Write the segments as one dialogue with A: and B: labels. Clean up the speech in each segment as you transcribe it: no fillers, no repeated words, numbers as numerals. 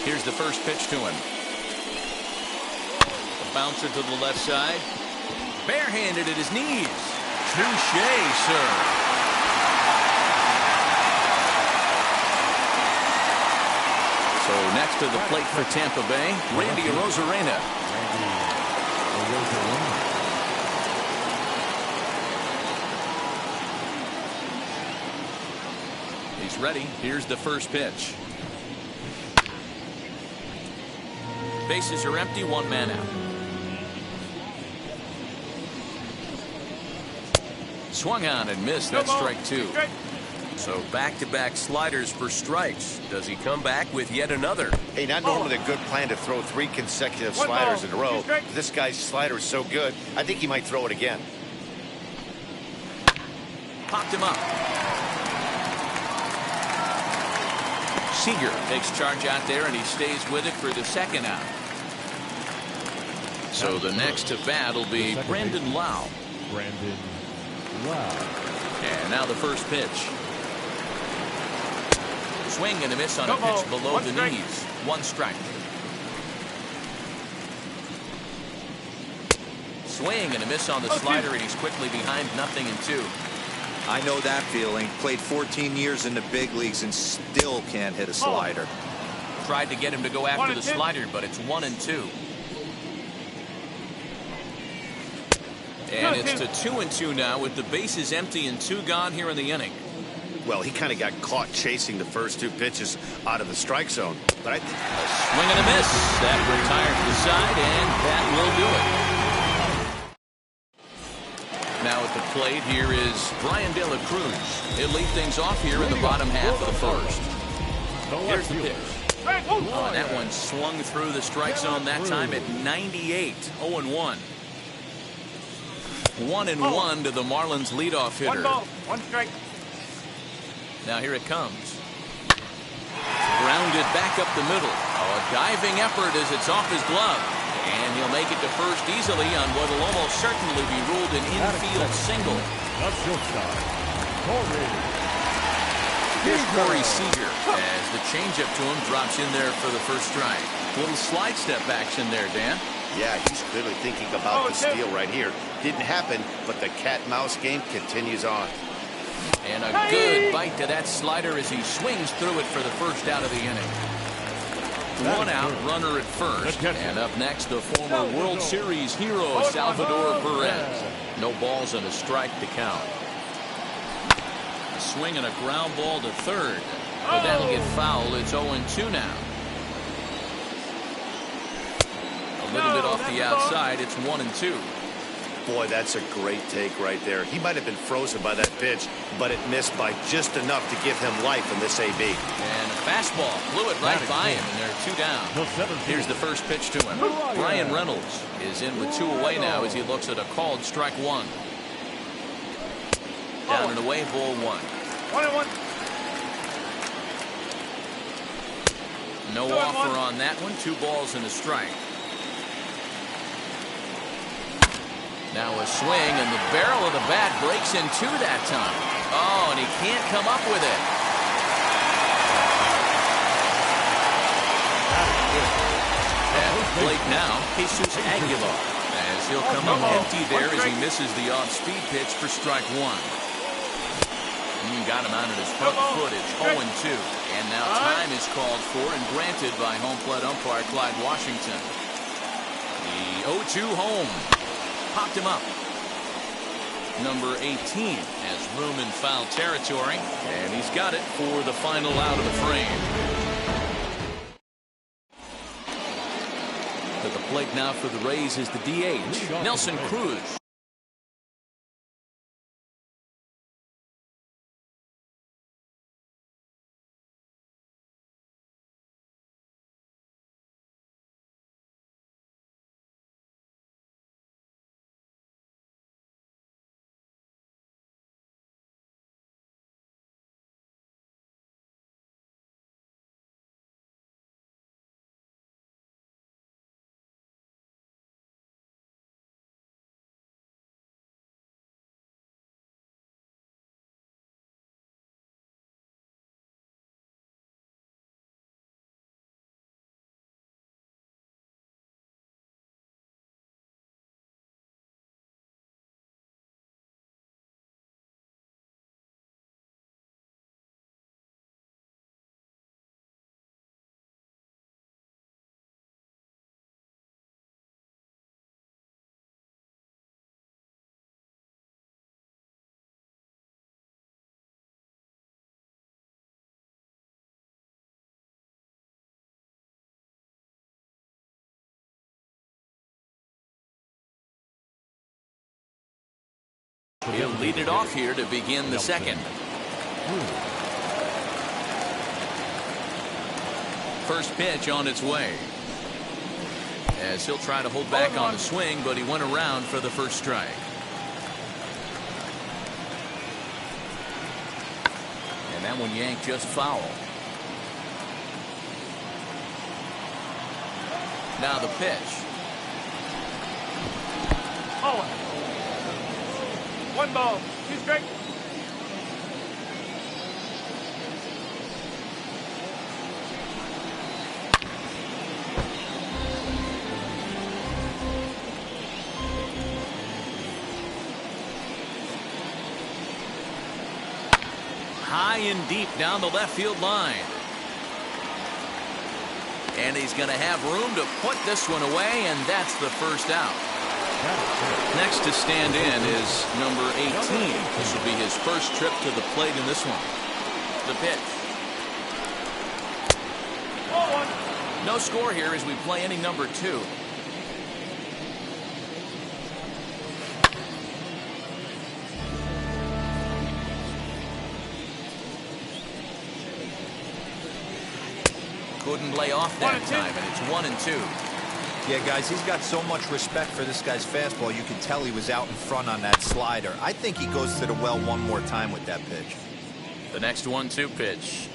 A: Here's the first pitch to him. A bouncer to the left side. Barehanded at his knees. Touche, sir. So next to the plate for Tampa Bay, Randy Arozarena. He's ready. Here's the first pitch. Bases are empty, one man out. Swung on and missed. That's strike two. So back-to-back sliders for strikes. Does he come back with yet another?
B: Hey, not normally a good plan to throw 3 consecutive sliders in a row. This guy's slider is so good, I think he might throw it again.
A: Popped him up. Seager takes charge out there, and he stays with it for the second out. So the next to bat will be Brandon Lau. And now the first pitch. Swing and a miss on a pitch below the knees. 1 strike. Swing and a miss on the slider, and he's quickly behind 0-2.
C: I know that feeling. Played 14 years in the big leagues and still can't hit a slider.
A: Tried to get him to go after the slider, but it's 1-2. And it's to 2-2 now with the bases empty and 2 gone here in the inning.
B: Well, he kind of got caught chasing the first 2 pitches out of the strike zone. But I think
A: a swing and a miss. That retires the side, and that will do it. Now at the plate, here is Brian De La Cruz. He'll lead things off here in the bottom half of the first. Here's the pitch. Oh, that one swung through the strike zone that time at 98. 0-1. 1-1 to the Marlins leadoff hitter.
D: 1 strike.
A: Now here it comes. Grounded back up the middle. Oh, a diving effort as it's off his glove. And he'll make it to first easily on what will almost certainly be ruled an infield single. Here's Corey Seager as the changeup to him drops in there for the first strike. Little slide step action there, Dan.
B: Yeah, he's clearly thinking about the steal right here. Didn't happen, but the cat-mouse game continues on.
A: And a good bite to that slider as he swings through it for the first out of the inning. 1 out, runner at first. And up next, the former World Series hero, Salvador Perez. No balls and a strike to count. A swing and a ground ball to third. But that'll get fouled. It's 0-2 now. A little bit off the outside. It's 1-2.
B: Boy, that's a great take right there. He might have been frozen by that pitch, but it missed by just enough to give him life in this AB.
A: And a fastball blew it right by him, and they're 2 down. Here's the first pitch to him. Brian Reynolds is in with 2 away now as he looks at a called strike 1. Down and away, ball 1.
D: 1-1.
A: No offer on that one. 2 balls and a strike. Now a swing, and the barrel of the bat breaks in 2 that time. Oh, and he can't come up with it. At the plate now, Jesus Aguilar, as he'll come up empty there as he misses the off-speed pitch for strike 1. Got him out of his front foot. It's 0-2. And now time is called for and granted by home plate umpire Clyde Washington. The 0-2 home. Popped him up. Number 18 has room in foul territory, and he's got it for the final out of the frame. To the plate now for the Rays is the DH, Nelson Cruz. He'll lead it off here to begin the second. First pitch on its way. As he'll try to hold back on the swing, but he went around for the first strike. And that one yanked just foul. Now the pitch.
D: Oh. 1 ball, 2 strikes.
A: High and deep down the left field line. And he's going to have room to put this one away, and that's the first out. Next to stand in is number 18. This will be his first trip to the plate in this one. The pitch. No score here as we play inning number 2. Couldn't lay off that time, and it's 1-2.
C: Yeah, guys, he's got so much respect for this guy's fastball. You can tell he was out in front on that slider. I think he goes to the well one more time with that pitch.
A: The next 1-2 pitch.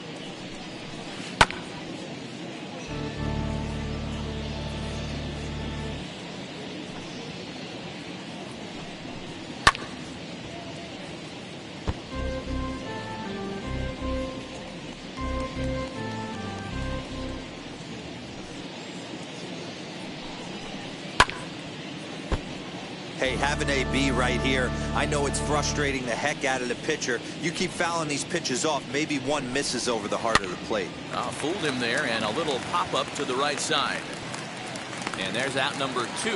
C: Hey, have an AB right here. I know it's frustrating the heck out of the pitcher. You keep fouling these pitches off. Maybe one misses over the heart of the plate.
A: Fooled him there, and a little pop-up to the right side. And there's out number 2.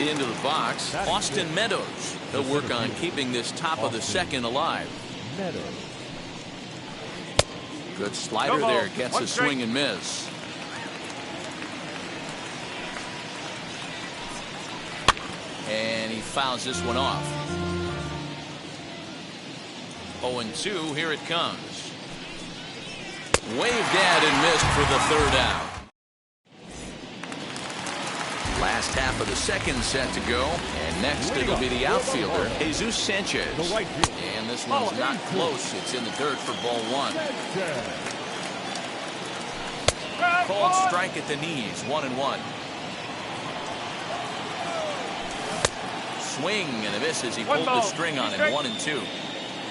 A: Into the box, Austin Meadows. He'll work on keeping this top of the second alive. Good slider there. Gets a swing and miss. And he fouls this one off. 0-2, here it comes. Waved at and missed for the third out. Last half of the second set to go. And next it'll be the outfielder, Jesus Sanchez. And this one's not close. It's in the dirt for ball 1. Called strike at the knees, 1-1. Swing and a miss as he pulled the string on it. 1-2.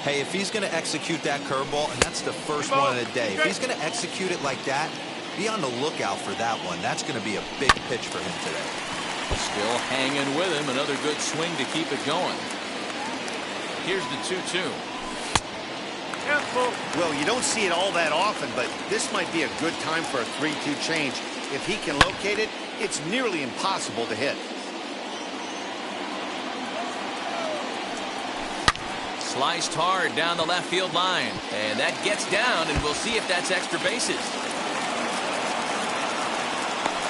C: Hey, if he's going to execute that curveball, and that's the first one of the day, if he's going to execute it like that, be on the lookout for that one. That's going to be a big pitch for him today.
A: Still hanging with him. Another good swing to keep it going. Here's the 2-2.
B: Well, you don't see it all that often, but this might be a good time for a 3-2 change. If he can locate it, it's nearly impossible to hit.
A: Sliced hard down the left field line. And that gets down, and we'll see if that's extra bases.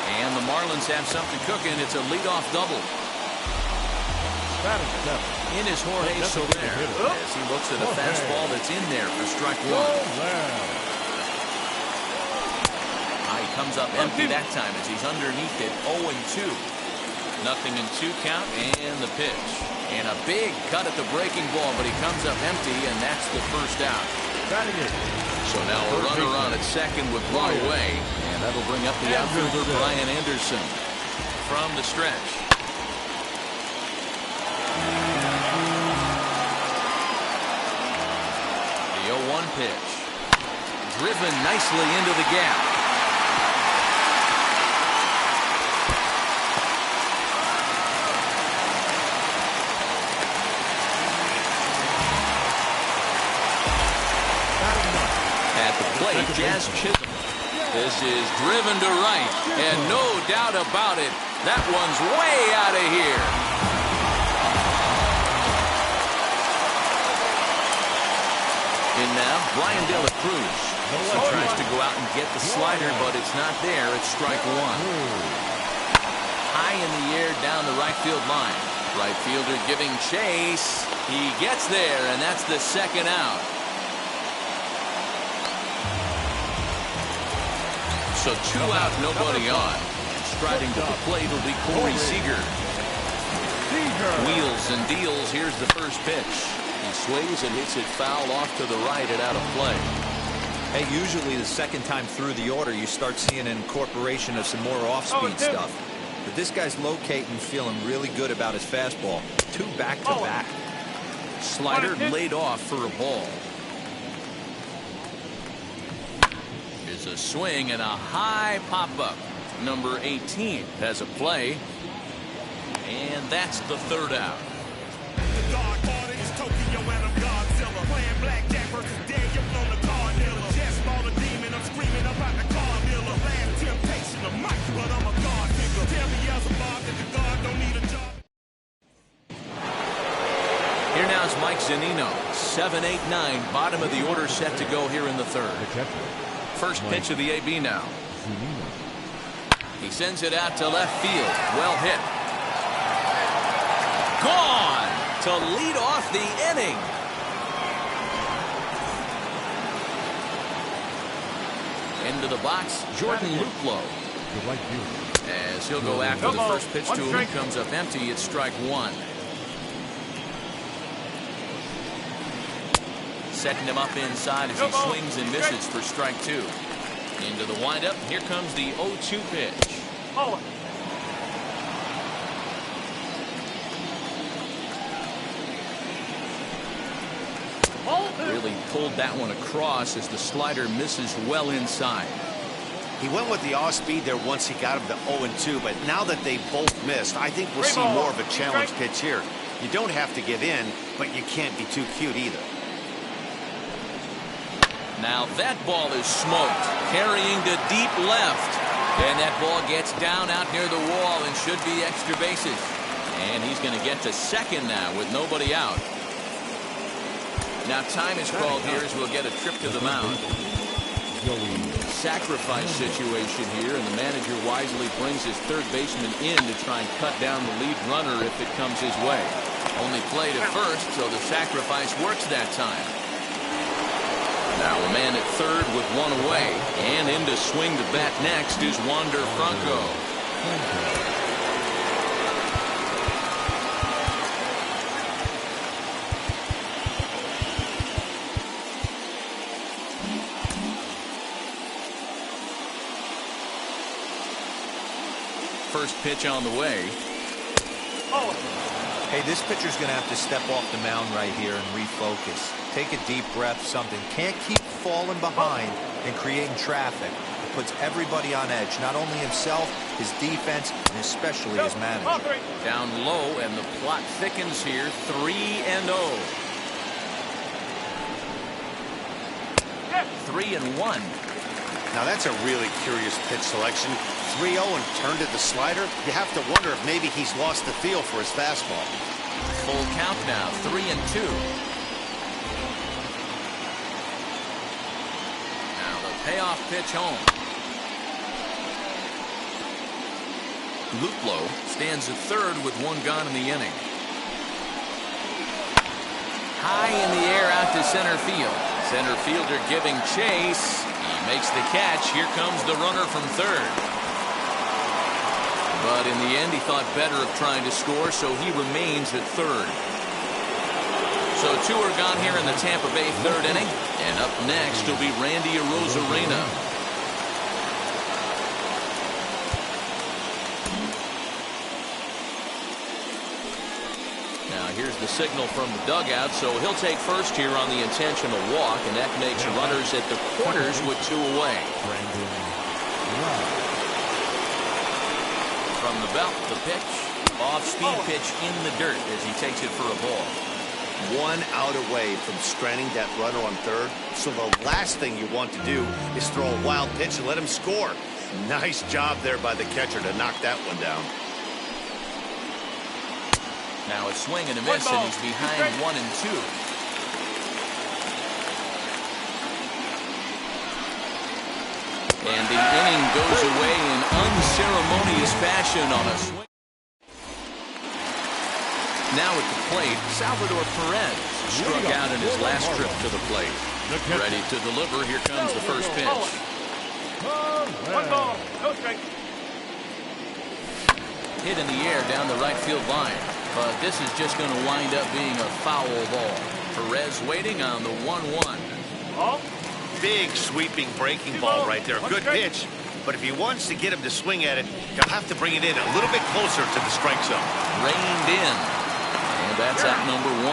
A: And the Marlins have something cooking. It's a leadoff double. In is Jorge Soler as he looks at a fastball that's in there for strike 1. He comes up empty that time as he's underneath it. 0-2. 0-2 count, and the pitch. And a big cut at the breaking ball, but he comes up empty, and that's the first out. So now a runner on at second with one away, and that'll bring up the outfielder Brian Anderson from the stretch. The 0-1 pitch. Driven nicely into the gap. Jazz Chisholm. This is driven to right, and no doubt about it, that one's way out of here. In now, Brian De La Cruz. He tries to go out and get the slider, but it's not there. It's strike 1. high in the air down the right field line. Right fielder giving chase. He gets there, and that's the second out. So 2 out, nobody on. Striding to the plate will be Corey Seager. Wheels and deals. Here's the first pitch. He swings and hits it foul off to the right and out of play.
C: Hey, usually the second time through the order, you start seeing an incorporation of some more off-speed stuff. But this guy's locating, feeling really good about his fastball. 2 back-to-back.
A: Slider laid off for a ball. Here's a swing and a high pop-up. Number 18 has a play. And that's the third out.
D: The dark order is Tokyo and I'm Godzilla. Playing blackjack versus Daniel on the car dealer. Just ball a demon, I'm screaming about the car dealer. Last temptation of Mike, but I'm a god figure. Tell me as a Bob that the god don't need a job.
A: Here now is Mike Zunino. 7, 8, 9. Bottom of the order set to go here in the third. First pitch of the AB now. He sends it out to left field. Well hit. Gone to lead off the inning. Into the box, Jordan Luplow. As he'll go after the first pitch to him, it comes up empty. It's strike 1. Setting him up inside as he swings and misses for strike 2. Into the windup. Here comes the 0-2 pitch. Really pulled that one across as the slider misses well inside.
B: He went with the off-speed there once he got him to 0-2, but now that they both missed, I think we'll see more of a challenge pitch here. You don't have to give in, but you can't be too cute either.
A: Now that ball is smoked, carrying to deep left. And that ball gets down out near the wall and should be extra bases. And he's going to get to second now with nobody out. Now time is called here as we'll get a trip to the mound. Sacrifice situation here, and the manager wisely brings his third baseman in to try and cut down the lead runner if it comes his way. Only played at first, so the sacrifice works that time. Now a man at third with one away, and in to swing the bat next is Wander Franco. First pitch on the way.
C: Hey, this pitcher's going to have to step off the mound right here and refocus. Take a deep breath, something. Can't keep falling behind and creating traffic. It puts everybody on edge, not only himself, his defense, and especially his manager.
A: Down low, and the plot thickens here. 3-0. 3-1.
B: Now that's a really curious pitch selection. 3-0 and turned to the slider. You have to wonder if maybe he's lost the feel for his fastball.
A: Full count now, 3-2. Now the payoff pitch home. Luplow stands at third with one gone in the inning. High in the air out to center field. Center fielder giving chase. He makes the catch. Here comes the runner from third. But in the end, he thought better of trying to score, so he remains at third. So 2 are gone here in the Tampa Bay third inning. And up next will be Randy Arozarena. Now here's the signal from the dugout, so he'll take first here on the intentional walk, and that makes runners at the corners with 2 away. From the belt, the pitch. Off-speed pitch in the dirt as he takes it for a ball.
B: 1 out away from stranding that runner on third. So the last thing you want to do is throw a wild pitch and let him score. Nice job there by the catcher to knock that one down.
A: Now a swing and a miss, and he's behind 1-2. And the inning goes away in unceremonious fashion on a swing. Now at the plate, Salvador Perez struck out in his last trip to the plate. Ready to deliver. Here comes the first pitch.
E: 1 ball, no strike.
A: Hit in the air down the right field line. But this is just going to wind up being a foul ball. Perez waiting on the 1-1.
E: Ball.
B: Big sweeping breaking ball right there. Good pitch. But if he wants to get him to swing at it, he'll have to bring it in a little bit closer to the strike zone.
A: Reined in. And that's out number 1.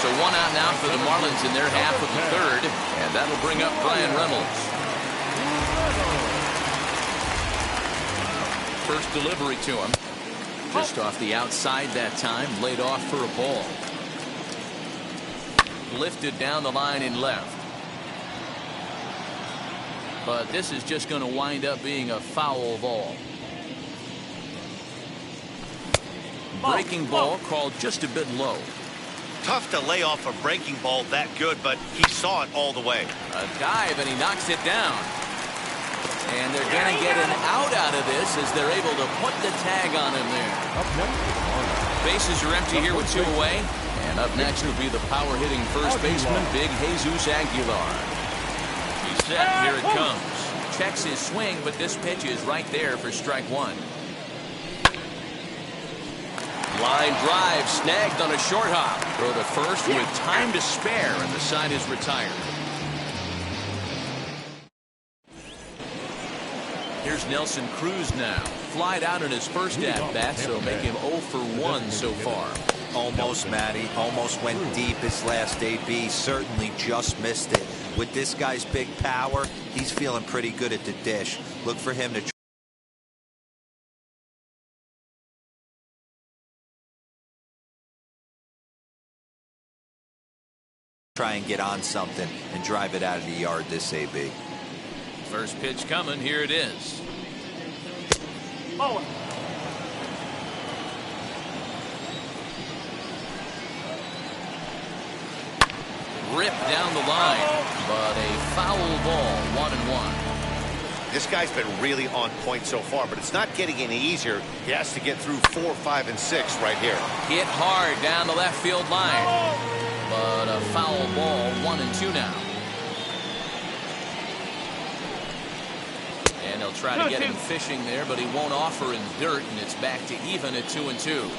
A: So 1 out now for the Marlins in their half of the third. And that'll bring up Brian Reynolds. First delivery to him. Just off the outside that time. Laid off for a ball. Lifted down the line in left. But this is just going to wind up being a foul ball. Breaking ball called just a bit low.
B: Tough to lay off a breaking ball that good, but he saw it all the way.
A: A dive, and he knocks it down. And they're going to get an out of this as they're able to put the tag on him there. Bases are empty here with 2 away. And up next will be the power-hitting first baseman, Big Jesus Aguilar. He's set. Here it comes. Checks his swing, but this pitch is right there for strike 1. Line drive snagged on a short hop. Throw to first with time to spare, and the side is retired. Here's Nelson Cruz now. Flied out in his first at-bat, so make him 0 for 1 so far.
C: Almost, Matty. Almost went deep his last AB. Certainly just missed it. With this guy's big power, he's feeling pretty good at the dish. Look for him to try and get on something and drive it out of the yard this AB.
A: First pitch coming. Here it is.
E: Ball.
A: Ripped down the line, but a foul ball, 1-1.
B: This guy's been really on point so far, but it's not getting any easier. He has to get through 4, 5, and 6 right here.
A: Hit hard down the left field line, but a foul ball, 1-2 now. And they'll try to get him fishing there, but he won't offer in dirt, and it's back to even at 2-2.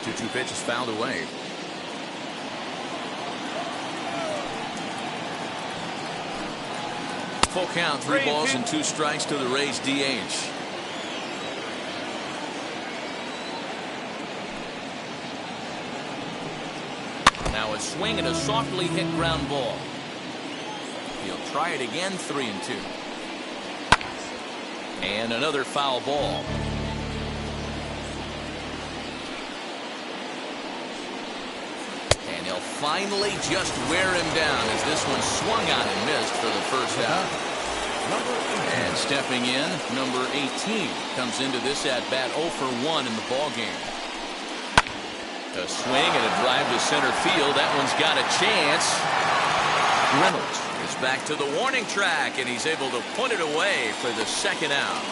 A: 2-2 pitch is fouled away. Full count, 3 balls and 2 strikes to the Rays DH. Now a swing and a softly hit ground ball. He'll try it again, 3-2. And another foul ball. And he'll finally just wear him down as this one swung on and missed for the first out. And stepping in, number 18 comes into this at-bat 0 for 1 in the ballgame. A swing and a drive to center field. That one's got a chance. Reynolds is back to the warning track, and he's able to put it away for the second out.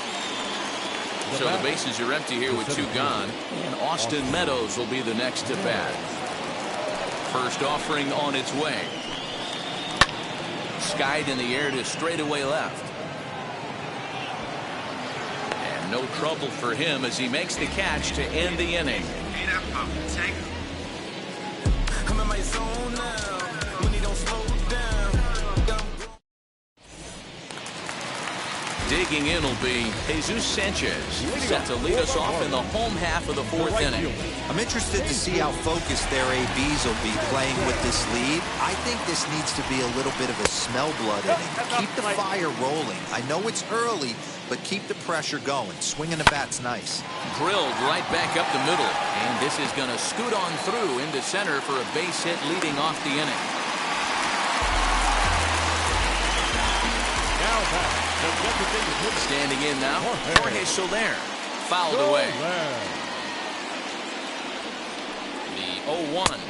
A: So the bases are empty here with 2 gone, and Austin Meadows will be the next to bat. First offering on its way. Skied in the air to straightaway left. And no trouble for him as he makes the catch to end the inning.
D: I'm in my zone now. When he don't slow down.
A: Digging in will be Jesus Sanchez, set to lead us off in the home half of the 4th inning.
C: I'm interested to see how focused their ABs will be playing with this lead. I think this needs to be a little bit of a smell blood inning. Keep the fire rolling. I know it's early, but keep the pressure going. Swinging the bat's nice.
A: Drilled right back up the middle, and this is going to scoot on through into center for a base hit leading off the inning. Standing in now, Jorge Soler, fouled away. The 0-1.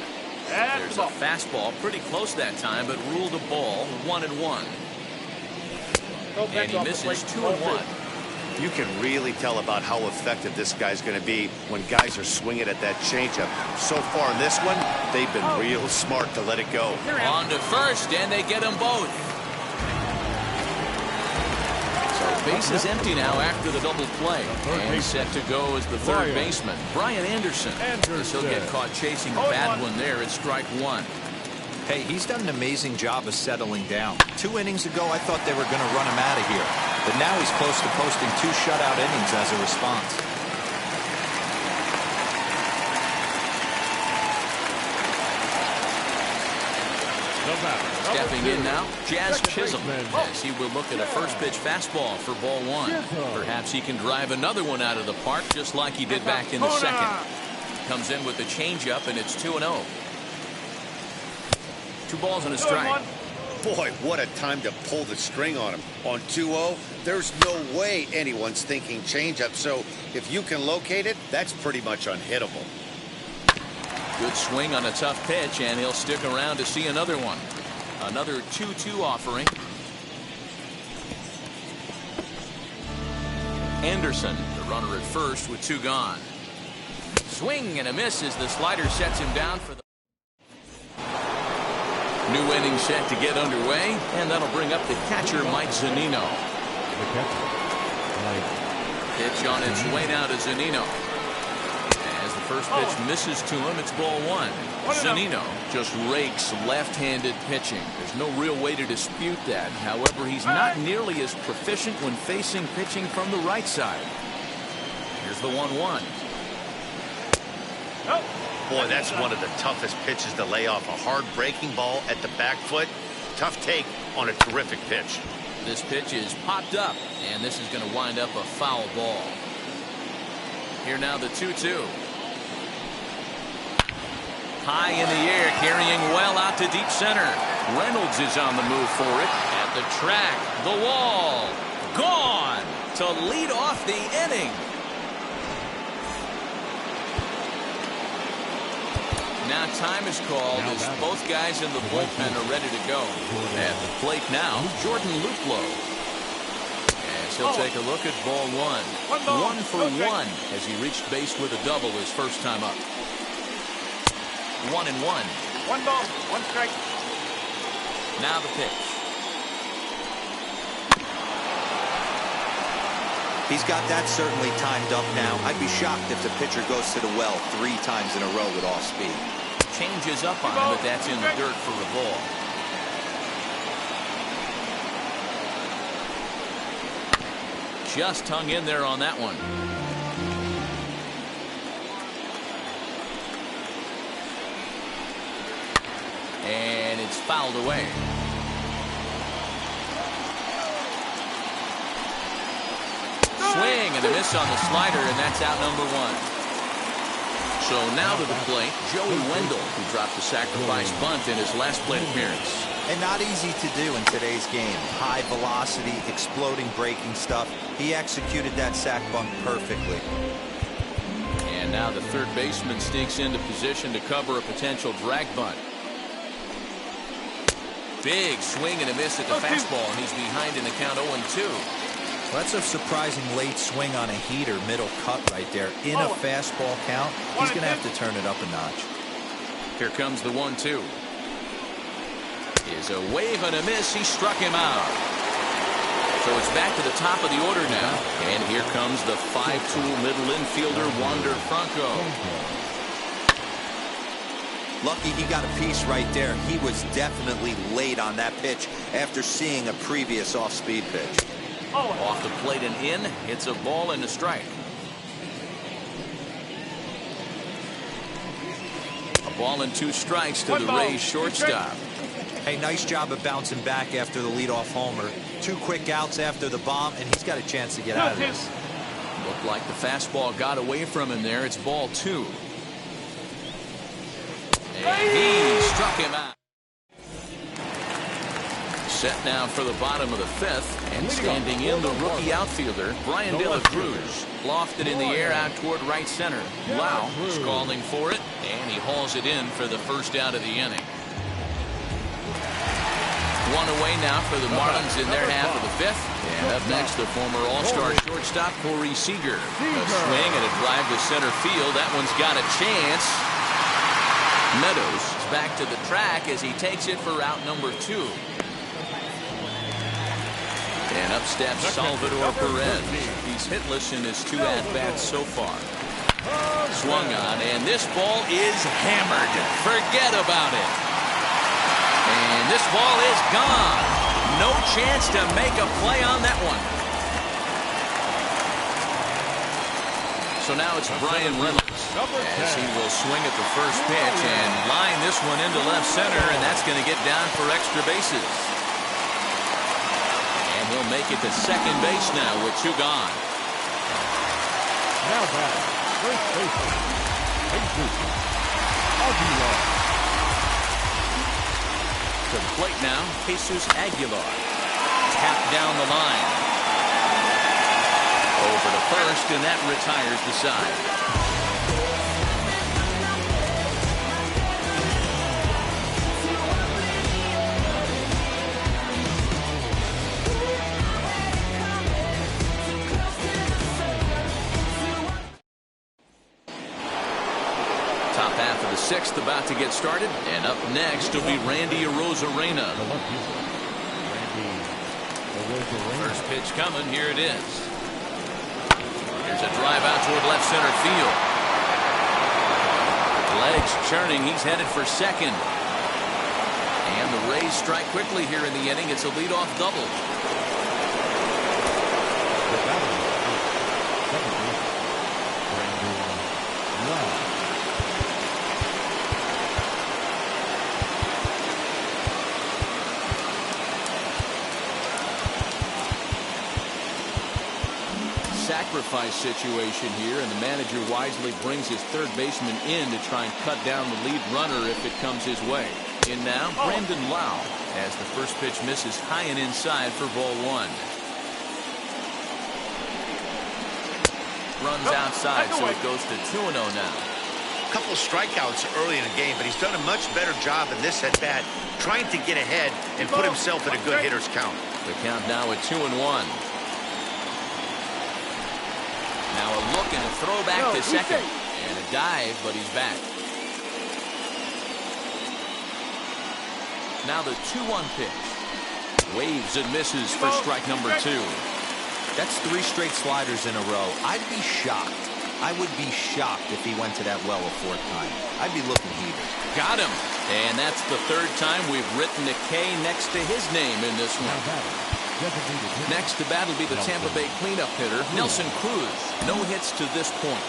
A: There's a fastball pretty close that time, but ruled a ball 1-1. And he misses 2-1.
B: You can really tell about how effective this guy's going to be when guys are swinging at that changeup. So far in this one, they've been real smart to let it go.
A: On to first, and they get them both. So base is empty now after the double play. And set to go is the third baseman, Brian Anderson. He'll get caught chasing a bad one there at strike one.
C: Hey, he's done an amazing job of settling down. 2 innings ago, I thought they were going to run him out of here. But now he's close to posting 2 shutout innings as a response.
A: Stepping in now, Jazz Chisholm, as he will look at a first pitch fastball for ball one. Perhaps he can drive another one out of the park just like he did back in the second. Comes in with the changeup, and it's 2-0. 2 balls and a strike.
B: Boy, what a time to pull the string on him. On 2-0, there's no way anyone's thinking changeup. So if you can locate it, that's pretty much unhittable.
A: Good swing on a tough pitch, and he'll stick around to see another one. Another 2-2 offering. Anderson, the runner at first with 2 gone. Swing and a miss as the slider sets him down for the new inning set to get underway, and that'll bring up the catcher, Mike Zunino. Pitch on its way now to Zunino. As the first pitch misses to him, it's ball one. Zunino just rakes left-handed pitching. There's no real way to dispute that. However, he's not nearly as proficient when facing pitching from the right side. Here's the 1-1.
B: Boy, that's one of the toughest pitches to lay off. A hard breaking ball at the back foot. Tough take on a terrific pitch.
A: This pitch is popped up, and this is going to wind up a foul ball. Here now the 2-2. High in the air, carrying well out to deep center. Reynolds is on the move for it. At the track, the wall. Gone to lead off the inning. Now time is called as both guys in the bullpen are ready to go. At the plate now, Jordan Luplow. As he'll take a look at ball one. 1 for 1 as he reached base with a double his first time up. 1-1.
E: 1 ball, 1 strike.
A: Now the pitch.
C: He's got that certainly timed up now. I'd be shocked if the pitcher goes to the well 3 times in a row with off speed.
A: Changes up on him, but that's in the dirt for a ball. Just hung in there on that one. And it's fouled away. Swing and a miss on the slider, and that's out number 1. So now to the plate, Joey Wendell, who dropped the sacrifice bunt in his last plate appearance.
C: And not easy to do in today's game. High velocity, exploding breaking stuff. He executed that sac bunt perfectly.
A: And now the third baseman sneaks into position to cover a potential drag bunt. Big swing and a miss at the fastball, and he's behind in the count 0-2.
C: Well, that's a surprising late swing on a heater, middle cut right there. In a fastball count, he's going to have to turn it up a notch.
A: Here comes the 1-2. Is a wave and a miss. He struck him out. So it's back to the top of the order now. And here comes the 5-tool middle infielder, Wander Franco.
C: Lucky he got a piece right there. He was definitely late on that pitch after seeing a previous off-speed pitch.
A: Off the plate and in. It's a ball and a strike. A ball and 2 strikes to the Rays shortstop.
C: Hey, nice job of bouncing back after the leadoff homer. 2 quick outs after the bomb, and he's got a chance to get out of this.
A: Looked like the fastball got away from him there. It's ball 2. And he struck him out. Set now for the bottom of the fifth, and standing in the rookie outfielder, Brian De La Cruz. Lofted in the air out toward right center. Lau is calling for it, and he hauls it in for the first out of the inning. One away now for the Marlins in their half of the fifth. And up next, the former All-Star shortstop, Corey Seager. A swing and a drive to center field. That one's got a chance. Meadows is back to the track as he takes it for route number 2. And up steps Salvador Perez. He's hitless in his 2 at-bats so far. Swung on, and this ball is hammered. Forget about it. And this ball is gone. No chance to make a play on that one. So now it's Brian Reynolds as he will swing at the first pitch and line this one into left center, and that's going to get down for extra bases. And he'll make it to second base now with 2 gone.
F: Now back, first baseman, Jesus Aguilar.
A: To the plate now, Jesus Aguilar. Tapped down the line. Over to first, and that retires the side. Top half of the sixth about to get started, and up next will be Randy Arozarena. First pitch coming, here it is. Here's a drive out toward left center field. Legs churning, he's headed for second. And the Rays strike quickly here in the inning. It's a leadoff double. Sacrifice situation here, and the manager wisely brings his third baseman in to try and cut down the lead runner if it comes his way. In now, Brandon Lau, as the first pitch misses high and inside for ball 1. Runs outside, so it goes to 2-0 now.
B: A couple of strikeouts early in the game, but he's done a much better job in this at-bat, trying to get ahead and put himself in a good hitter's count.
A: The count now at 2-1. Now a look and a throw back to second. And a dive, but he's back. Now the 2-1 pitch. Waves and misses for strike number 2.
C: That's 3 straight sliders in a row. I'd be shocked. I would be shocked if he went to that well a 4th time. I'd be looking heated.
A: Got him. And that's the 3rd time we've written a K next to his name in this one. Next to bat will be the Tampa Bay cleanup hitter, Nelson Cruz. No hits to this point.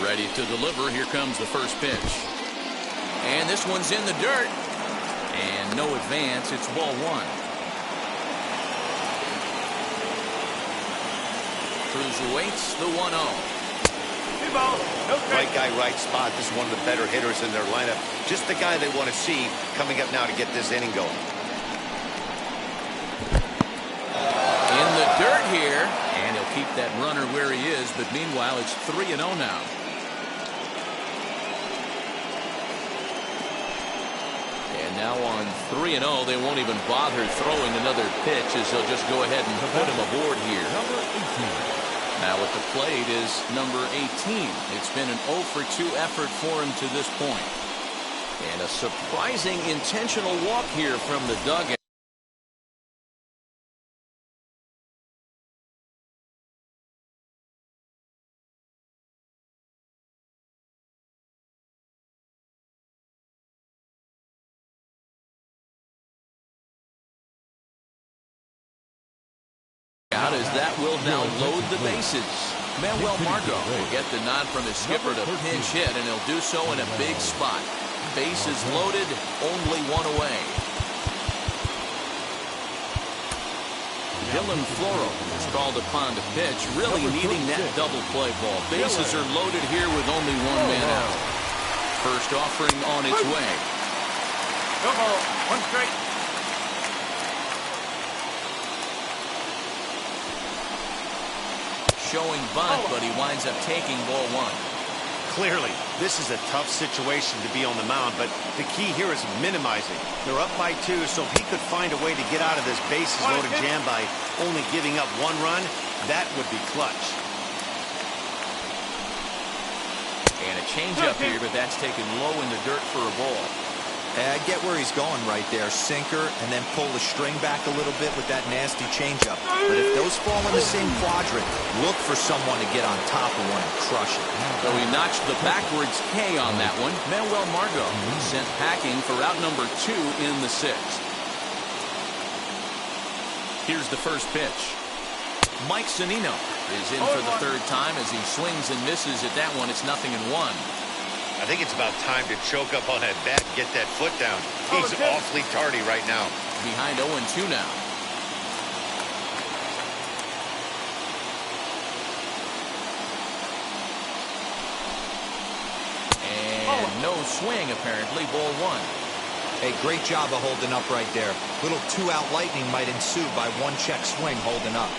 A: Ready to deliver. Here comes the first pitch. And this one's in the dirt. And no advance. It's ball 1. Cruz waits the 1-0.
B: Right guy, right spot. This is one of the better hitters in their lineup. Just the guy they want to see coming up now to get this inning going.
A: In the dirt here. And he'll keep that runner where he is. But meanwhile, it's 3-0 now. Now on 3-0, they won't even bother throwing another pitch as they'll just go ahead and put him aboard here. Now at the plate is number 18. It's been an 0-for-2 effort for him to this point. And a surprising intentional walk here from the dugout. that will now load the bases. Manuel Margot will get the nod from his skipper to pinch hit, and he'll do so in a big spot. Bases loaded, only one away. Dylan Floro is called upon to pitch, really needing that double play ball. Bases are loaded here with only one man out. First offering on its way.
E: No ball. One strike.
A: Showing bunt, but he winds up taking ball one.
B: Clearly, this is a tough situation to be on the mound, but the key here is minimizing. They're up by 2, so if he could find a way to get out of this bases-loaded jam by only giving up 1 run, that would be clutch.
A: And a changeup here, but that's taken low in the dirt for a ball.
C: I get where he's going right there. Sinker, and then pull the string back a little bit with that nasty changeup. But if those fall in the same quadrant, look for someone to get on top of one and crush it.
A: So he notched the backwards K on that one. Manuel Margot sent packing for out number 2 in the 6th. Here's the first pitch. Mike Zunino is in for the 3rd time as he swings and misses at that one. It's 0-1.
B: I think it's about time to choke up on that bat and get that foot down. He's awfully tardy right now.
A: Behind 0-2 now. And no swing, apparently. Ball 1.
C: Hey, great job of holding up right there. Little 2-out lightning might ensue by 1-check swing holding up.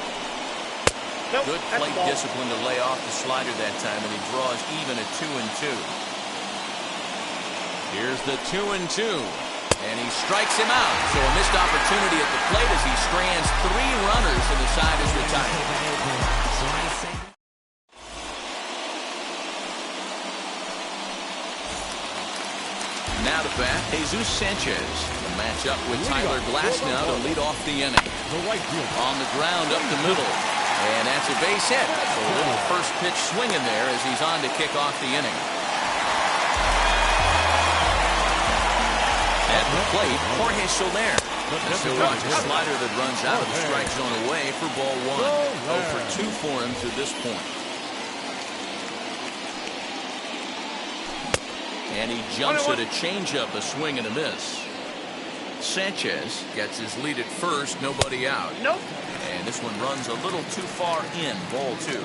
A: Good plate discipline to lay off the slider that time, and he draws even at 2-2. Here's the 2-2, and he strikes him out. So a missed opportunity at the plate as he strands 3 runners, and the side is retired. Now to bat, Jesus Sanchez. The matchup with Tyler Glasnow to lead off the inning. On the ground up the middle, and that's a base hit. So a little first pitch swinging there as he's on to kick off the inning. At the plate, Jorge Soler. That's a slider that runs out of the strike zone away for ball 1. 0 for 2 for him to this point. And he jumps at a changeup, a swing and a miss. Sanchez gets his lead at first, nobody out. And this one runs a little too far in, ball 2.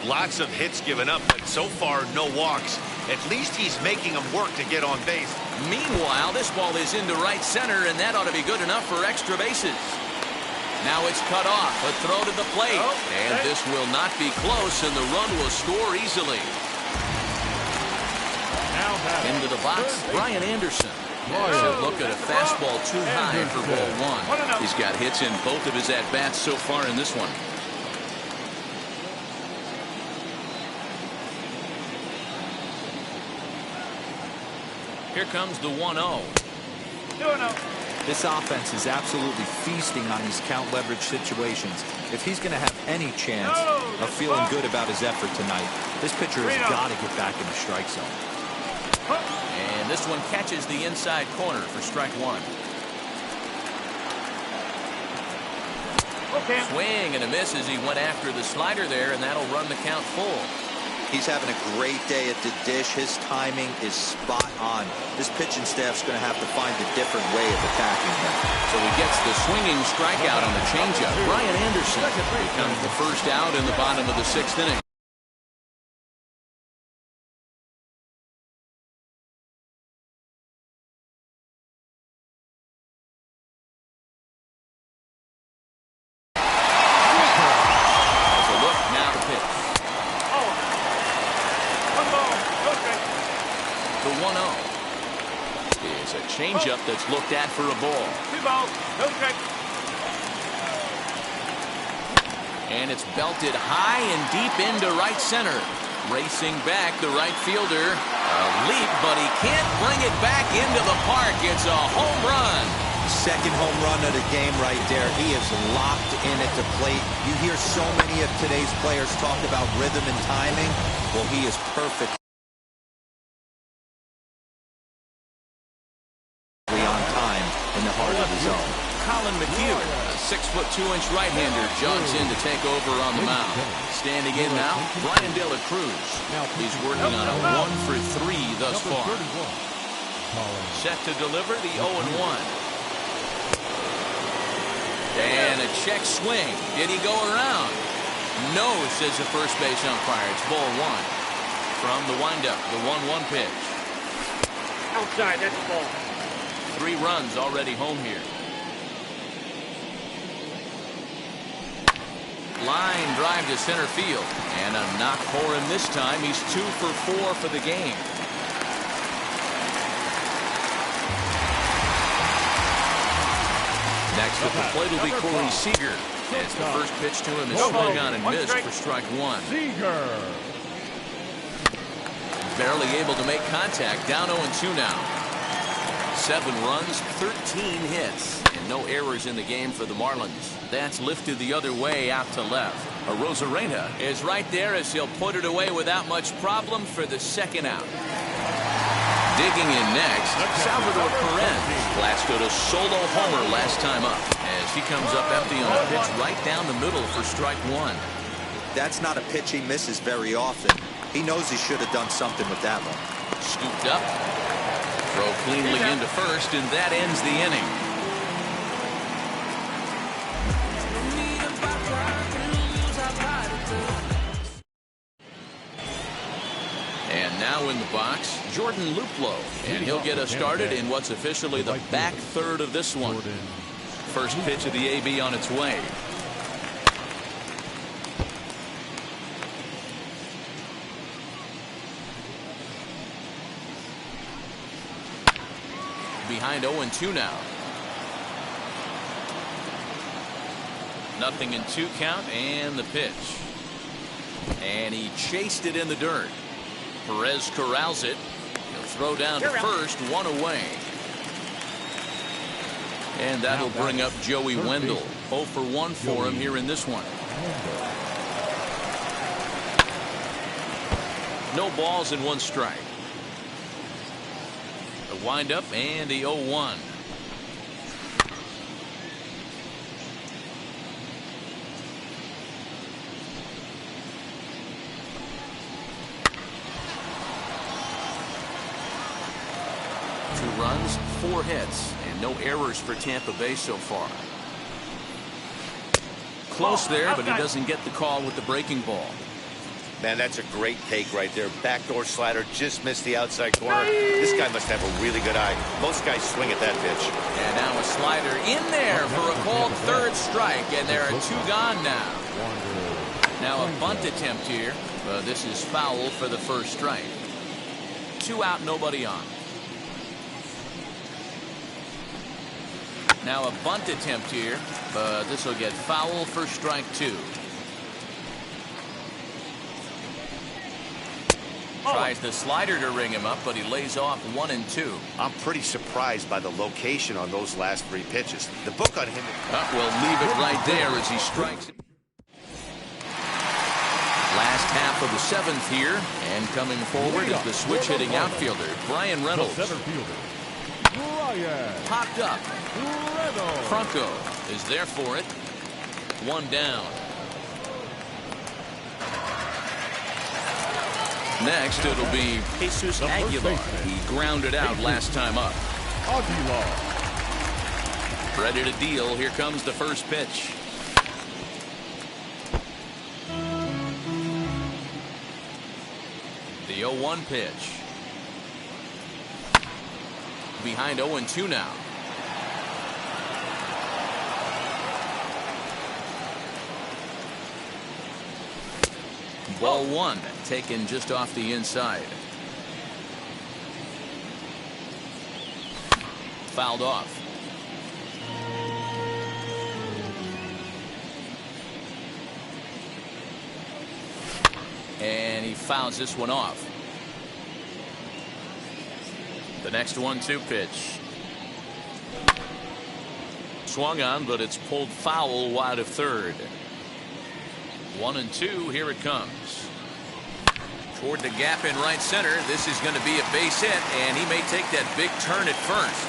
B: Lots of hits given up, but so far no walks. At least he's making them work to get on base.
A: Meanwhile, this ball is into right center, and that ought to be good enough for extra bases. Now it's cut off, a throw to the plate. And this will not be close, and the run will score easily. Into the box, Brian Anderson. So look at a fastball too high for ball 1. He's got hits in both of his at-bats so far in this one. Here comes the 1-0.
E: 2-0.
C: This offense is absolutely feasting on these count leverage situations. If he's going to have any chance of feeling good about his effort tonight, this pitcher has got to get back in the strike zone.
A: And this one catches the inside corner for strike 1. Swing and a miss as he went after the slider there, and that'll run the count full.
C: He's having a great day at the dish. His timing is spot on. This pitching staff's going to have to find a different way of attacking him.
A: So he gets the swinging strikeout on the changeup. Brian Anderson becomes the first out in the bottom of the 6th inning. Changeup that's looked at for a ball.
E: 2 balls, no strike.
A: And it's belted high and deep into right center. Racing back, the right fielder. A leap, but he can't bring it back into the park. It's a home run.
C: Second home run of the game right there. He is locked in at the plate. You hear so many of today's players talk about rhythm and timing. Well, he is perfect.
A: Colin McHugh 6'2" right-hander jogs in to take over on the mound. Standing in now, Brian De La Cruz. He's working on a 1-for-3 thus far. Set to deliver the 0-1. And a check swing. Did he go around? No, says the first base umpire. It's ball 1. From the windup, the 1-1 pitch.
E: Outside, that's the ball.
A: 3 runs already home here. Line drive to center field. And a knock for him this time. He's 2 for 4 for the game. Next at the plate will be Corey Seager. As the first pitch to him is swung on and missed for strike 1.
F: Seager.
A: Barely able to make contact. Down 0-2 now. 7 runs, 13 hits, and no errors in the game for the Marlins. That's lifted the other way out to left. Arozarena is right there as he'll put it away without much problem for the second out. Digging in next, Salvador Perez blasted a solo homer last time up as he comes up empty on a pitch right down the middle for strike 1.
C: That's not a pitch he misses very often. He knows he should have done something with that one.
A: Scooped up. Throw cleanly into first, and that ends the inning. And now in the box, Jordan Luplow. And he'll get us started in what's officially the back third of this one. First pitch of the AB on its way. Behind 0-2 now. 0-2 count, and the pitch. And he chased it in the dirt. Perez corrals it. He'll throw down to first, 1 away. And that'll bring up Joey Wendell. 0 for 1 for him here in this one. No balls and 1 strike. The windup and the 0-1. Two runs, 4 hits, and no errors for Tampa Bay so far. Close there, but he doesn't get the call with the breaking ball.
B: Man, that's a great take right there. Backdoor slider just missed the outside corner. This guy must have a really good eye. Most guys swing at that pitch.
A: And now a slider in there for a called third strike, and there are 2 gone now. Now a bunt attempt here. This is foul for the first strike. 2 out, nobody on. Now a bunt attempt here, but this will get foul for strike 2. Tries the slider to ring him up, but he lays off 1 and 2.
B: I'm pretty surprised by the location on those last 3 pitches. The book on him.
A: We'll leave it right there as he strikes it. Last half of the 7th here, and coming forward is the switch hitting outfielder, Brian Reynolds. Popped up. Franco is there for it. 1 down. Next, it'll be Jesus Aguilar. He grounded out last time up.
F: Aguilar.
A: Ready to deal. Here comes the first pitch. The 0-1 pitch. Behind 0-2 now. Ball 1 taken just off the inside. Fouled off. And he fouls this one off. The next 1-2 pitch. Swung on, but it's pulled foul wide of third. 1 and 2, here it comes. Toward the gap in right center. This is going to be a base hit, and he may take that big turn at first.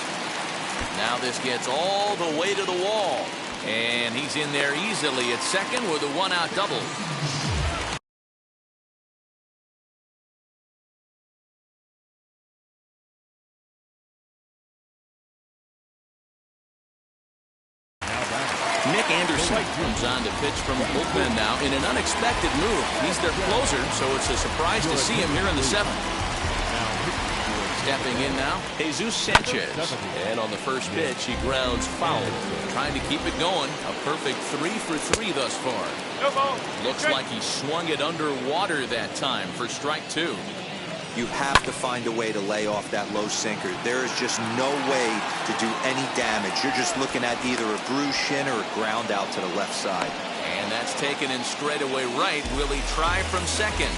A: Now this gets all the way to the wall. And he's in there easily at second with a one-out double. Nick Anderson comes on to pitch from the bullpen now in an unexpected move. He's their closer, so it's a surprise to see him here in the seventh. Stepping in now, Jesus Sanchez. And on the first pitch, he grounds foul. Trying to keep it going. A perfect 3 for 3 thus far. Looks like he swung it underwater that time for strike 2.
C: You have to find a way to lay off that low sinker. There is just no way to do any damage. You're just looking at either a bruised shin or a ground out to the left side.
A: And that's taken in straightaway right. Will he try from second?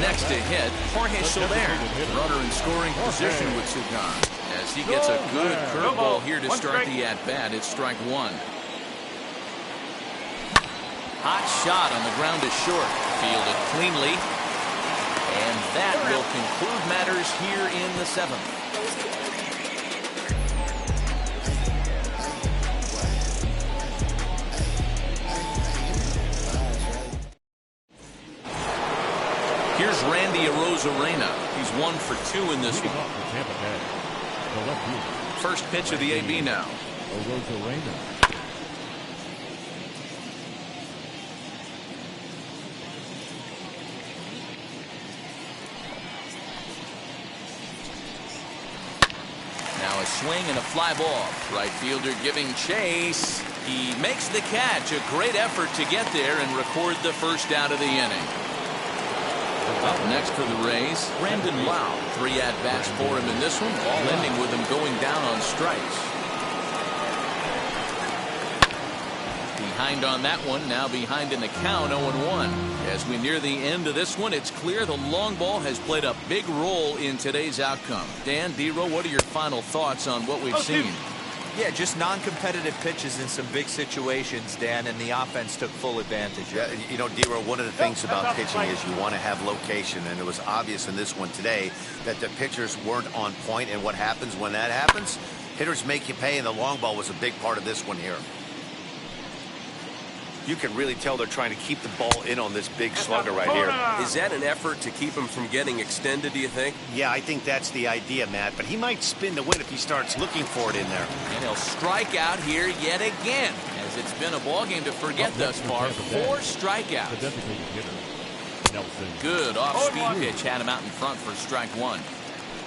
A: Next to hit, Jorge Soler. Runner in scoring position with Sugan. As he gets a good curveball here to start the at-bat, it's strike 1. Hot shot on the ground to short. Fielded cleanly. And that will conclude matters here in the seventh. Here's Randy Arozarena. He's 1 for 2 in this one. First pitch of the AB now.
F: Arozarena.
A: A swing and a fly ball. Right fielder giving chase. He makes the catch. A great effort to get there and record the first out of the inning. Up next for the Rays, Brandon Lau. 3 at-bats for him in this one, all ending with him going down on strikes. Behind on that one, now behind in the count, 0-1. As we near the end of this one, it's clear the long ball has played a big role in today's outcome. Dan, D-Row, what are your final thoughts on what we've seen?
C: Yeah, just non-competitive pitches in some big situations, Dan, and the offense took full advantage.
B: Yeah, you know, D-Row, one of the things about pitching is you want to have location, and it was obvious in this one today that the pitchers weren't on point, and what happens when that happens? Hitters make you pay, and the long ball was a big part of this one here. You can really tell they're trying to keep the ball in on this big slugger right here.
G: Is that an effort to keep him from getting extended, do you think?
B: Yeah, I think that's the idea, Matt, but he might spin the win if he starts looking for it in there.
A: And he'll strike out here yet again, as it's been a ball game to forget thus far. 4 strikeouts. Good off-speed pitch had him out in front for strike 1.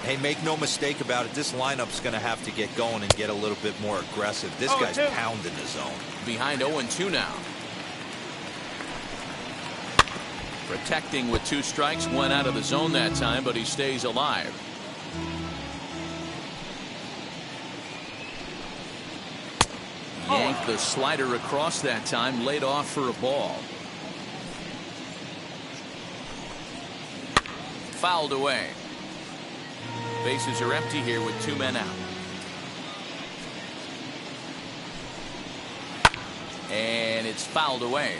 C: Hey, make no mistake about it, this lineup's going to have to get going and get a little bit more aggressive. This guy's pounding the zone.
A: Behind 0-2 now. Protecting with 2 strikes, went out of the zone that time, but he stays alive. Yanked the slider across that time, laid off for a ball. Fouled away. Bases are empty here with 2 men out. And it's fouled away.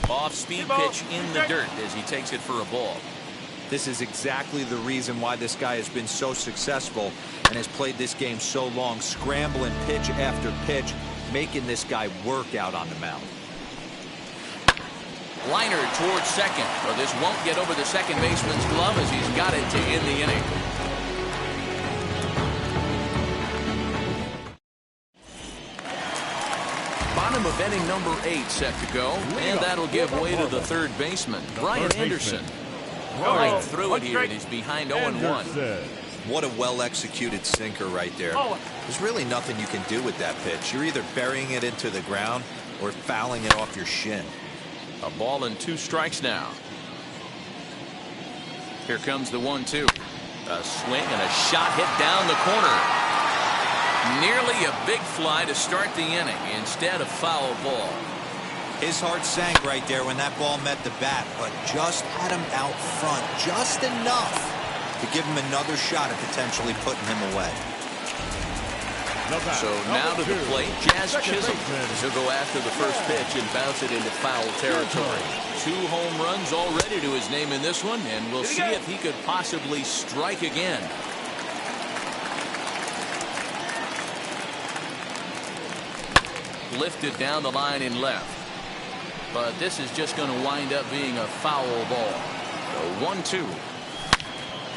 A: Off-speed pitch in the dirt as he takes it for a ball.
C: This is exactly the reason why this guy has been so successful and has played this game so long, scrambling pitch after pitch, making this guy work out on the mound.
A: Liner towards second, but this won't get over the second baseman's glove as he's got it to end the inning. Bottom of inning number 8 set to go, and that'll give way to the third baseman, Brian Anderson. Right through it here, and he's behind 0-1.
C: What a well-executed sinker right there. There's really nothing you can do with that pitch. You're either burying it into the ground or fouling it off your shin.
A: A ball and 2 strikes now. Here comes the 1-2. A swing and a shot hit down the corner. Nearly a big fly to start the inning instead of foul ball.
C: His heart sank right there when that ball met the bat, but just had him out front just enough to give him another shot at potentially putting him away.
A: So now to the plate, Jazz Chisholm. He'll go after the first pitch and bounce it into foul territory. 2 home runs already to his name in this one, and we'll see if he could possibly strike again. Lifted down the line in left. But this is just going to wind up being a foul ball. So 1-2.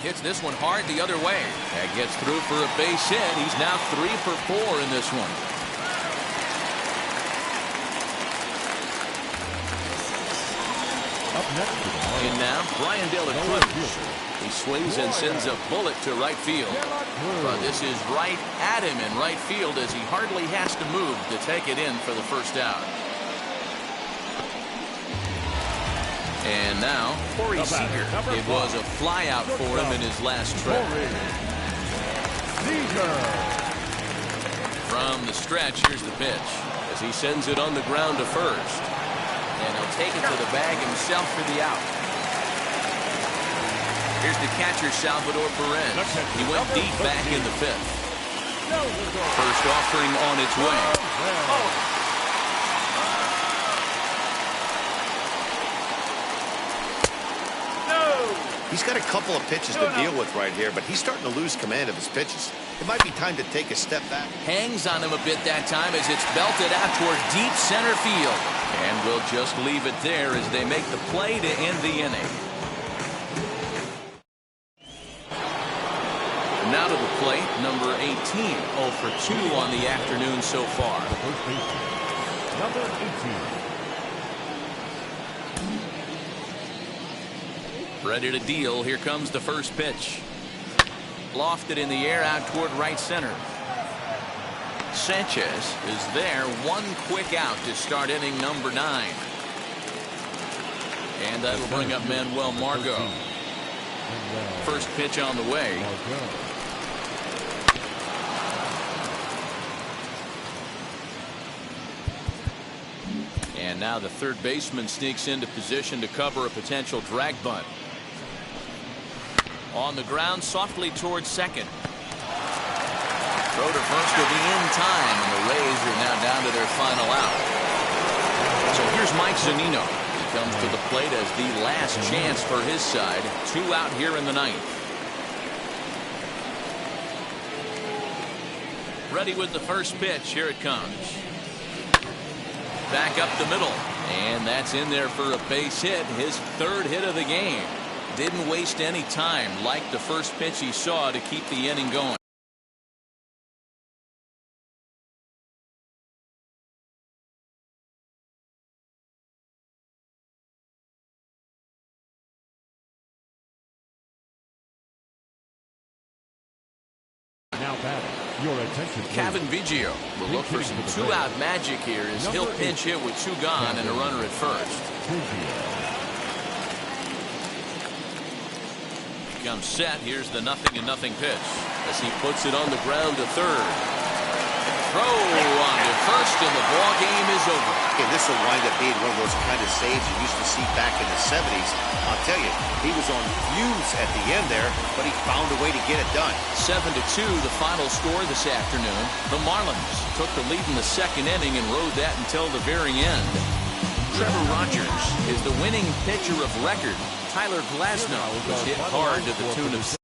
A: Hits this one hard the other way. That gets through for a base hit. He's now 3 for 4 in this one.
F: Up next
A: And now, Brian De La Cruz. He swings and sends a bullet to right field. But this is right at him in right field as he hardly has to move to take it in for the first out. And now, Corey Seager. It was a fly out for him in his last trip. From the stretch, here's the pitch as he sends it on the ground to first. And he'll take it to the bag himself for the out. Here's the catcher, Salvador Perez. He went deep back in the 5th. First offering on its way.
B: He's got a couple of pitches to deal with right here, but he's starting to lose command of his pitches. It might be time to take a step back.
A: Hangs on him a bit that time as it's belted out toward deep center field. And we'll just leave it there as they make the play to end the inning. Now to the plate, number 18, 0 for 2 on the afternoon so far.
F: Number 18.
A: Ready to deal. Here comes the first pitch. Lofted in the air out toward right center. Sanchez is there. 1 quick out to start inning number 9. And that'll bring up Manuel Margot. First pitch on the way. And now the third baseman sneaks into position to cover a potential drag bunt. On the ground, softly towards second. Throw to first will be in time, and the Rays are now down to their final out. So here's Mike Zunino. He comes to the plate as the last chance for his side. 2 out here in the 9th. Ready with the first pitch. Here it comes. Back up the middle, and that's in there for a base hit. His 3rd hit of the game. Didn't waste any time, like the first pitch he saw, to keep the inning going.
F: Now batting. Your attention.
A: Kevin Biggio will look for some 2-out magic here as he'll pinch hit with 2 gone and a runner at first. Comes set. Here's the 0-0 pitch as he puts it on the ground to third. Throw on to first, and the ball game is over.
B: Okay, this will wind up being one of those kind of saves you used to see back in the 70s. I'll tell you, he was on fumes at the end there, but he found a way to get it done.
A: 7-2, the final score this afternoon. The Marlins took the lead in the 2nd inning and rode that until the very end. Trevor Rogers is the winning pitcher of record. Tyler Glasnow was hit hard to the tune of